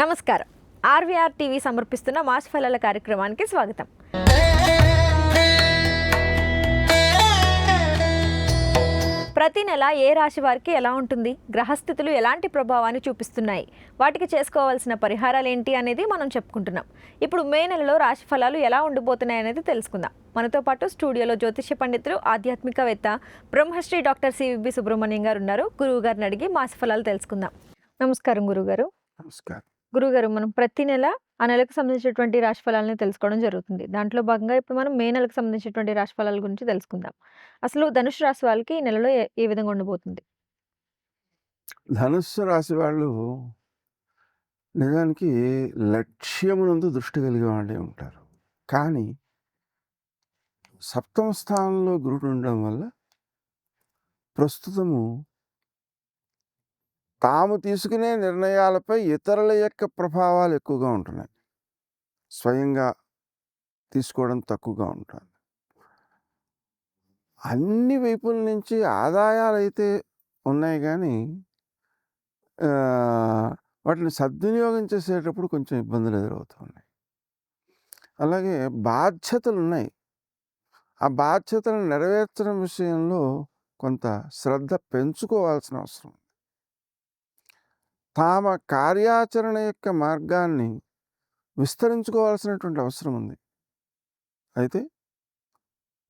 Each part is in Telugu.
నమస్కారం. ఆర్వీఆర్ టీవీ సమర్పిస్తున్న మాస్ ఫలాల కార్యక్రమానికి స్వాగతం. ప్రతి నెల ఏ రాశి వారికి ఎలా ఉంటుంది, గ్రహస్థితులు ఎలాంటి ప్రభావాన్ని చూపిస్తున్నాయి, వాటికి చేసుకోవాల్సిన పరిహారాలు ఏంటి అనేది మనం చెప్పుకుంటున్నాం. ఇప్పుడు మే నెలలో రాశి ఫలాలు ఎలా ఉండిపోతున్నాయి అనేది తెలుసుకుందాం. మనతో పాటు స్టూడియోలో జ్యోతిష్య పండితులు, ఆధ్యాత్మికవేత్త బ్రహ్మశ్రీ డాక్టర్ సివి సుబ్రహ్మణ్యం గారు ఉన్నారు. గురువు గారిని అడిగి మాస ఫలాలు తెలుసుకుందాం. నమస్కారం గురుగారు. నమస్కారం గురుగారు, మనం ప్రతి నెల ఆ నెలకు సంబంధించినటువంటి రాశి ఫలాలను తెలుసుకోవడం జరుగుతుంది. దాంట్లో భాగంగా ఇప్పుడు మనం మే నెలకు సంబంధించినటువంటి రాశి ఫలాల గురించి తెలుసుకుందాం. అసలు ధనుసు రాశి వాళ్ళకి ఈ నెలలో ఏ విధంగా ఉండబోతుంది? ధనుస్సు రాశి వాళ్ళు నిజానికి లక్ష్యమునందు దృష్టి కలిగి వాళ్ళే ఉంటారు. కానీ సప్తమ స్థానంలో గురుడు ఉండడం వల్ల ప్రస్తుతము తాము తీసుకునే నిర్ణయాలపై ఇతరుల యొక్క ప్రభావాలు ఎక్కువగా ఉంటున్నాయి. స్వయంగా తీసుకోవడం తక్కువగా ఉంటుంది. అన్ని వైపుల నుంచి ఆదాయాలు అయితే ఉన్నాయి, కానీ వాటిని సద్వినియోగం చేసేటప్పుడు కొంచెం ఇబ్బందులు ఎదురవుతున్నాయి. అలాగే బాధ్యతలు ఉన్నాయి. ఆ బాధ్యతలను నెరవేర్చడం విషయంలో కొంత శ్రద్ధ పెంచుకోవాల్సిన అవసరం ఉంది. తమ కార్యాచరణ యొక్క మార్గాన్ని విస్తరించుకోవాల్సినటువంటి అవసరం ఉంది. అయితే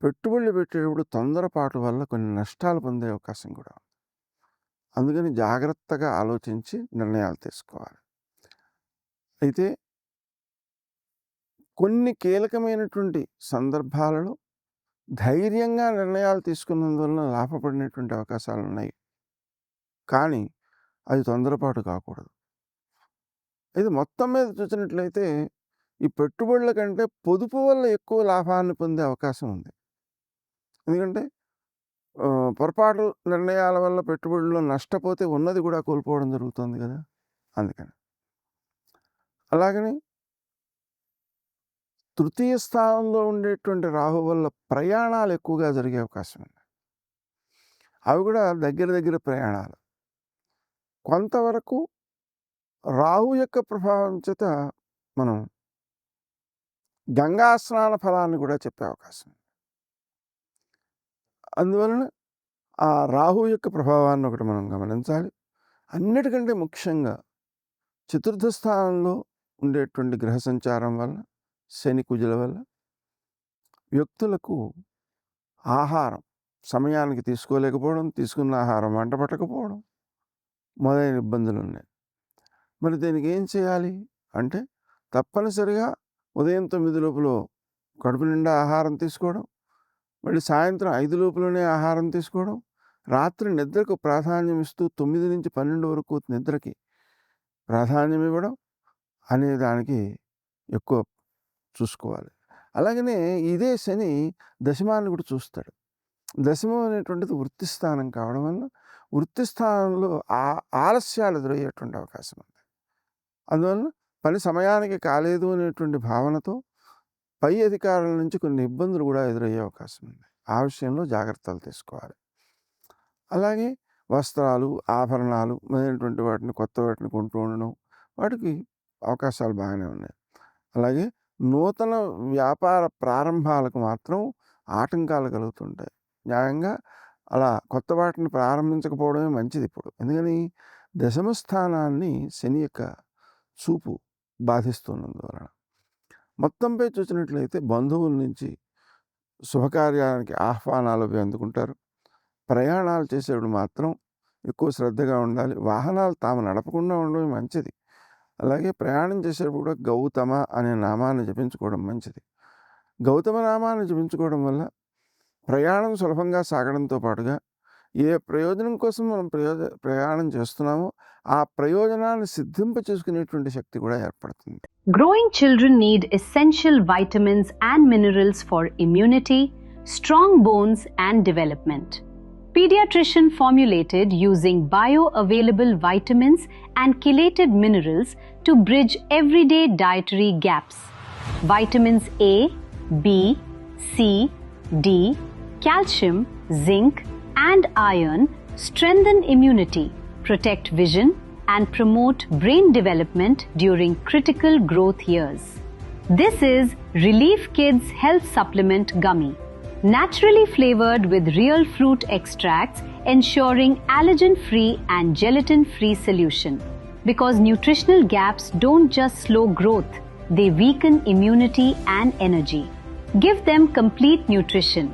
పెట్టుబడులు పెట్టేటప్పుడు తొందరపాటు వల్ల కొన్ని నష్టాలు పొందే అవకాశం కూడా ఉంది. అందుకని జాగ్రత్తగా ఆలోచించి నిర్ణయాలు తీసుకోవాలి. అయితే కొన్ని కీలకమైనటువంటి సందర్భాలలో ధైర్యంగా నిర్ణయాలు తీసుకున్నందువలన లాభపడినటువంటి అవకాశాలు ఉన్నాయి. కానీ అది తొందరపాటు కాకూడదు. ఇది మొత్తం మీద చూసినట్లయితే ఈ పెట్టుబడుల కంటే పొదుపు వల్ల ఎక్కువ లాభాన్ని పొందే అవకాశం ఉంది. ఎందుకంటే పొరపాటు నిర్ణయాల వల్ల పెట్టుబడుల్లో నష్టపోతే ఉన్నది కూడా కోల్పోవడం జరుగుతుంది కదా, అందుకని. అలాగని తృతీయ స్థానంలో ఉండేటువంటి రాహు వల్ల ప్రయాణాలు ఎక్కువగా జరిగే అవకాశం ఉంది. అవి కూడా దగ్గర ప్రయాణాలు. కొంతవరకు రాహు యొక్క ప్రభావం చేత మనం గంగా స్నాన ఫలాన్ని కూడా చెప్పే అవకాశం ఉంది. అందువలన ఆ రాహు యొక్క ప్రభావాన్ని ఒకటి మనం గమనించాలి. అన్నిటికంటే ముఖ్యంగా చతుర్థ స్థానంలో ఉండేటువంటి గ్రహ సంచారం వల్ల, శని కుజుల వల్ల వ్యక్తులకు ఆహారం సమయానికి తీసుకోలేకపోవడం, తీసుకున్న ఆహారం వంట పట్టకపోవడం మొదలైన ఇబ్బందులు ఉన్నాయి. మరి దీనికి ఏం చేయాలి అంటే తప్పనిసరిగా ఉదయం 9 లోపల కడుపు నిండా ఆహారం తీసుకోవడం, మళ్ళీ సాయంత్రం 5 లోపలనే ఆహారం తీసుకోవడం, రాత్రి నిద్రకు ప్రాధాన్యం ఇస్తూ 9 నుంచి 12 వరకు నిద్రకి ప్రాధాన్యం ఇవ్వడం అనే దానికి ఎక్కువ చూసుకోవాలి. అలాగనే ఇదే శని దశమాన్ని కూడా చూస్తాడు. దశమం అనేటువంటిది వృత్తి స్థానం కావడం వల్ల వృత్తి స్థానంలో ఆలస్యాలు ఎదురయ్యేటువంటి అవకాశం ఉంది. అందువల్ల పని సమయానికి కాలేదు అనేటువంటి భావనతో పై అధికారుల నుంచి కొన్ని ఇబ్బందులు కూడా ఎదురయ్యే అవకాశం ఉంది. ఆ విషయంలో జాగ్రత్తలు తీసుకోవాలి. అలాగే వస్త్రాలు, ఆభరణాలు మొదలైనటువంటి వాటిని, కొత్త వాటిని కొంటూ ఉండడం, వాటికి అవకాశాలు బాగానే ఉన్నాయి. అలాగే నూతన వ్యాపార ప్రారంభాలకు మాత్రం ఆటంకాలు కలుగుతుంటాయి. న్యాయంగా అలా కొత్త వాటిని ప్రారంభించకపోవడమే మంచిది ఇప్పుడు. ఎందుకని దశమ స్థానాన్ని శని యొక్క చూపు బాధిస్తున్నందువలన. మొత్తంపై చూసినట్లయితే బంధువుల నుంచి శుభకార్యానికి ఆహ్వానాలు అవి అందుకుంటారు. ప్రయాణాలు చేసేప్పుడు మాత్రం ఎక్కువ శ్రద్ధగా ఉండాలి. వాహనాలు తాము నడపకుండా ఉండడం మంచిది. అలాగే ప్రయాణం చేసేటప్పుడు కూడా గౌతమ అనే నామాన్ని జపించుకోవడం మంచిది. గౌతమ నామాన్ని జపించుకోవడం వల్ల ప్రయాణం సులభంగా సాగడంతో పాటుగా ఏ ప్రయోజనం కోసం మనం ప్రయాణం చేస్తున్నామో ఆ ప్రయోజనాన్ని సిద్ధింప చేసుకునేటువంటి శక్తి కూడా ఏర్పడుతుంది. Growing children need essential vitamins and minerals for immunity, strong bones and development. Pediatrician formulated using bioavailable vitamins and chelated minerals to bridge everyday dietary gaps. Vitamins A, B, C, D, calcium, zinc and iron strengthen immunity, protect vision, and promote brain development during critical growth years. This is Relief Kids Health Supplement Gummy, naturally flavored with real fruit extracts, ensuring allergen-free and gelatin-free solution. Because nutritional gaps don't just slow growth, they weaken immunity and energy. Give them complete nutrition.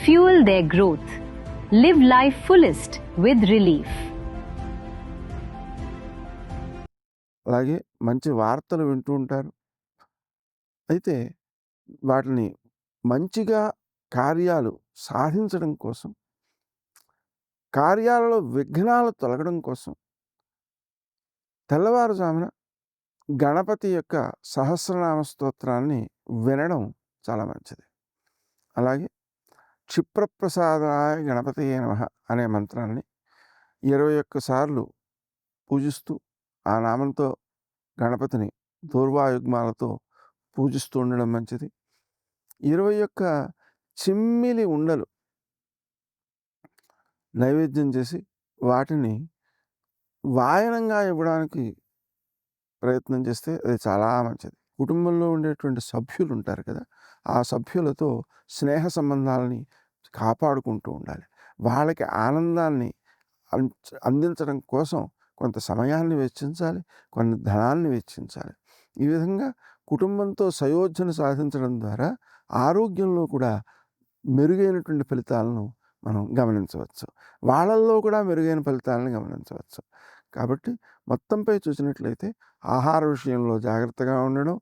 Fuel their growth. Live life fullest with Relief. అలాగే మంచి వార్తలు వింటూ ఉంటారు. అయితే వాటిని మంచిగా కార్యాలు సాధించడం కోసం, కార్యాలలో విఘ్నాలు తొలగడం కోసం తెల్లవారుజామున గణపతి యొక్క సహస్రనామ స్తోత్రాన్ని వినడం చాలా మంచిది. అలాగే క్షిప్రప్రసాదాయ గణపతియే నమః అనే మంత్రాన్ని 21 సార్లు పూజిస్తూ ఆ నామంతో గణపతిని దూర్వాయుగ్మాలతో పూజిస్తూ ఉండడం మంచిది. 21 చిమ్మిలి ఉండలు నైవేద్యం చేసి వాటిని వాయనంగా ఇవ్వడానికి ప్రయత్నం చేస్తే అది చాలా మంచిది. కుటుంబంలో ఉండేటువంటి సభ్యులు ఉంటారు కదా, ఆ సభ్యులతో స్నేహ సంబంధాలని కాపాడుకుంటూ ఉండాలి. వాళ్ళకి ఆనందాన్ని అందించడం కోసం కొంత సమయాన్ని వెచ్చించాలి, కొన్ని ధనాన్ని వెచ్చించాలి. ఈ విధంగా కుటుంబంతో సయోధ్యను సాధించడం ద్వారా ఆరోగ్యంలో కూడా మెరుగైనటువంటి ఫలితాలను మనం గమనించవచ్చు. వాళ్ళల్లో కూడా మెరుగైన ఫలితాలను గమనించవచ్చు. కాబట్టి మొత్తంపై చూసినట్లయితే ఆహార విషయంలో జాగ్రత్తగా ఉండడం,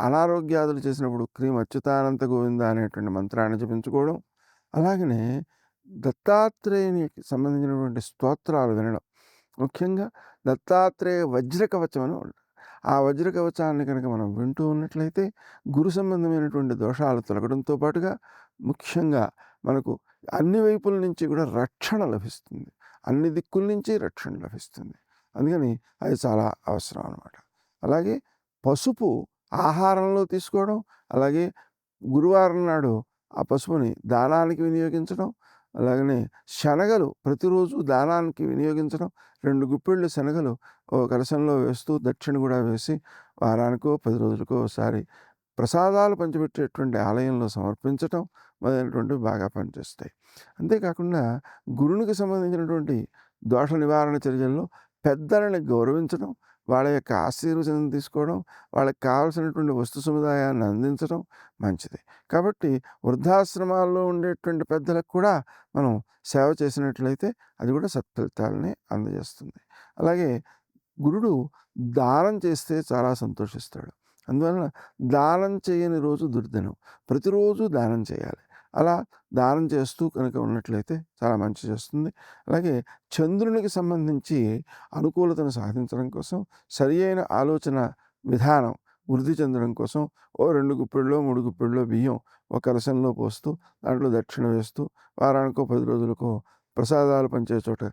అనారోగ్యాదులు చేసినప్పుడు క్రీమ్ అచ్యుతానంత గోవింద అనేటువంటి మంత్రాన్ని జపించుకోవడం, అలాగనే దత్తాత్రేయునికి సంబంధించినటువంటి స్తోత్రాలు వినడం, ముఖ్యంగా దత్తాత్రేయ వజ్రకవచం అని ఉంటుంది. ఆ వజ్రకవచాన్ని కనుక మనం వింటూ ఉన్నట్లయితే గురు సంబంధమైనటువంటి దోషాలు తొలగడంతో పాటుగా ముఖ్యంగా మనకు అన్ని వైపుల నుంచి కూడా రక్షణ లభిస్తుంది, అన్ని దిక్కుల నుంచి రక్షణ లభిస్తుంది. అందుకని అది చాలా అవసరం అన్నమాట. అలాగే పసుపు ఆహారంలో తీసుకోవడం, అలాగే గురువారం నాడు ఆ పసుపుని దానానికి వినియోగించడం, అలాగనే శనగలు ప్రతిరోజు దానానికి వినియోగించడం, 2 గుప్పెళ్ళు శనగలు ఓ కలశంలో వేస్తూ దక్షిణ కూడా వేసి వారానికో 10 రోజులకో ఒకసారి ప్రసాదాలు పంచిపెట్టేటువంటి ఆలయంలో సమర్పించటం మొదలైనటువంటివి బాగా పనిచేస్తాయి. అంతేకాకుండా గురునికి సంబంధించినటువంటి దోష నివారణ చర్యల్లో పెద్దలని గౌరవించడం, వాళ్ళ యొక్క ఆశీర్వచనం తీసుకోవడం, వాళ్ళకి కావాల్సినటువంటి వస్తు సముదాయాన్ని అందించడం మంచిది. కాబట్టి వృద్ధాశ్రమాల్లో ఉండేటువంటి పెద్దలకు కూడా మనం సేవ చేసినట్లయితే అది కూడా సత్ఫలితాలని అందజేస్తుంది. అలాగే గురుడు దానం చేస్తే చాలా సంతోషిస్తాడు. అందువలన దానం చేయని రోజు దుర్దినం, ప్రతిరోజు దానం చేయాలి. అలా దానం చేస్తూ కనుక ఉన్నట్లయితే చాలా మంచి చేస్తుంది. అలాగే చంద్రునికి సంబంధించి అనుకూలతను సాధించడం కోసం, సరి అయిన ఆలోచన విధానం వృద్ధి చెందడం కోసం 2 గుప్పెళ్ళో 3 గుప్పెళ్ళో బియ్యం ఒక కలశంలో పోస్తూ దాంట్లో దక్షిణ వేస్తూ వారానికో 10 రోజులకో ప్రసాదాలు పంచే చోట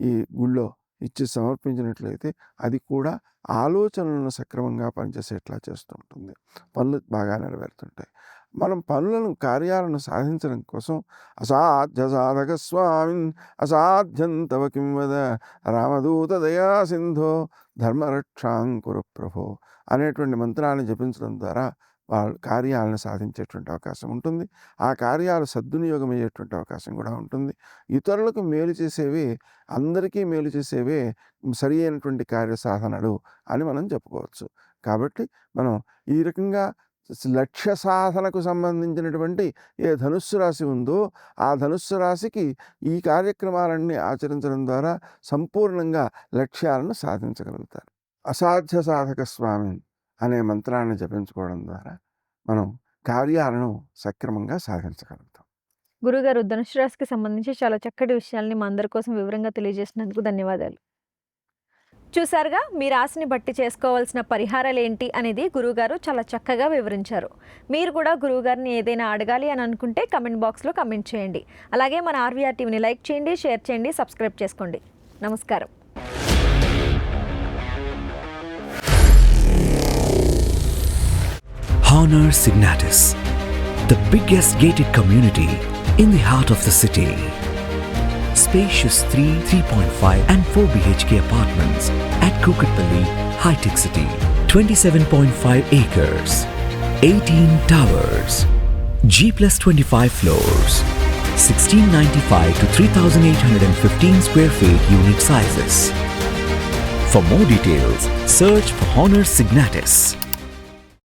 ఈ గుళ్ళో ఇచ్చి సమర్పించినట్లయితే అది కూడా ఆలోచనలను సక్రమంగా పనిచేసేట్లా చేస్తూ ఉంటుంది. పనులు బాగా నెరవేరుతుంటాయి. మనం పనులను కార్యాలను సాధించడం కోసం అసాధ్య సాధక స్వామిన్ అసాధ్యం తవ కిం వద రామదూత దయా సింధో ధర్మరక్షాంకుర ప్రభో అనేటువంటి మంత్రాన్ని జపించడం ద్వారా వాళ్ళ కార్యాలను సాధించేటువంటి అవకాశం ఉంటుంది. ఆ కార్యాలు సద్వినియోగం అయ్యేటువంటి అవకాశం కూడా ఉంటుంది. ఇతరులకు మేలు చేసేవే, అందరికీ మేలు చేసేవే సరి అయినటువంటి కార్యసాధనలు అని మనం చెప్పుకోవచ్చు. కాబట్టి మనం ఈ రకంగా లక్ష్య సాధనకు సంబంధించినటువంటి ఏ ధనుస్సు రాశి ఉందో ఆ ధనుస్సు రాశికి ఈ కార్యక్రమాలన్నీ ఆచరించడం ద్వారా సంపూర్ణంగా లక్ష్యాలను సాధించగలుగుతారు. అసాధ్య సాధక స్వామి అనే మంత్రాన్ని జపించుకోవడం ద్వారా మనం కార్యాలను సక్రమంగా సాధించగలుగుతాం. గురుగారు, ధనుసు రాశికి సంబంధించి చాలా చక్కటి విషయాల్ని మా అందరి కోసం వివరంగా తెలియజేసినందుకు ధన్యవాదాలు. చూసారుగా, మీ రాశిని బట్టి చేసుకోవాల్సిన పరిహారాలు ఏంటి అనేది గురువుగారు చాలా చక్కగా వివరించారు. మీరు కూడా గురువుగారిని ఏదైనా అడగాలి అని అనుకుంటే కమెంట్ బాక్స్లో కమెంట్ చేయండి. అలాగే మన ఆర్వీఆర్ టీవీని లైక్ చేయండి, షేర్ చేయండి, సబ్స్క్రైబ్ చేసుకోండి. నమస్కారం. Honor Signatus, the biggest gated community in the heart of the city. spacious 3.5 and 4 BHK apartments at Kukatpalli, High-Tech City. 27.5 acres, 18 towers, G+25 floors, 1695 to 3815 square feet unit sizes. For more details, search for Honor Signatus.